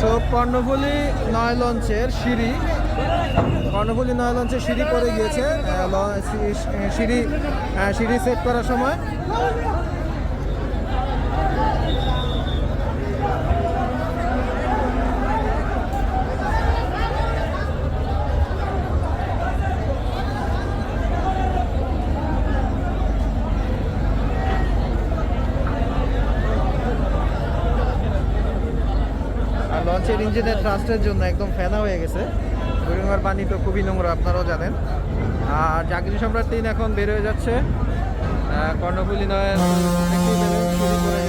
So Karnaphuli নয় লঞ্চের সিঁড়ি পড়ে গিয়েছে সিঁড়ি সেট করার সময়। লঞ্চের ইঞ্জিনের ট্রাস্টের জন্য একদম ফেনা হয়ে গেছে। বুড়িগঙ্গার পানি তো খুবই নোংরা, আপনারাও জানেন। আর জাগির সম্রাট 3 এখন বের হয়ে যাচ্ছে। কর্ণফুলী নয় দেখতেই পেলেন সিঁড়ি করে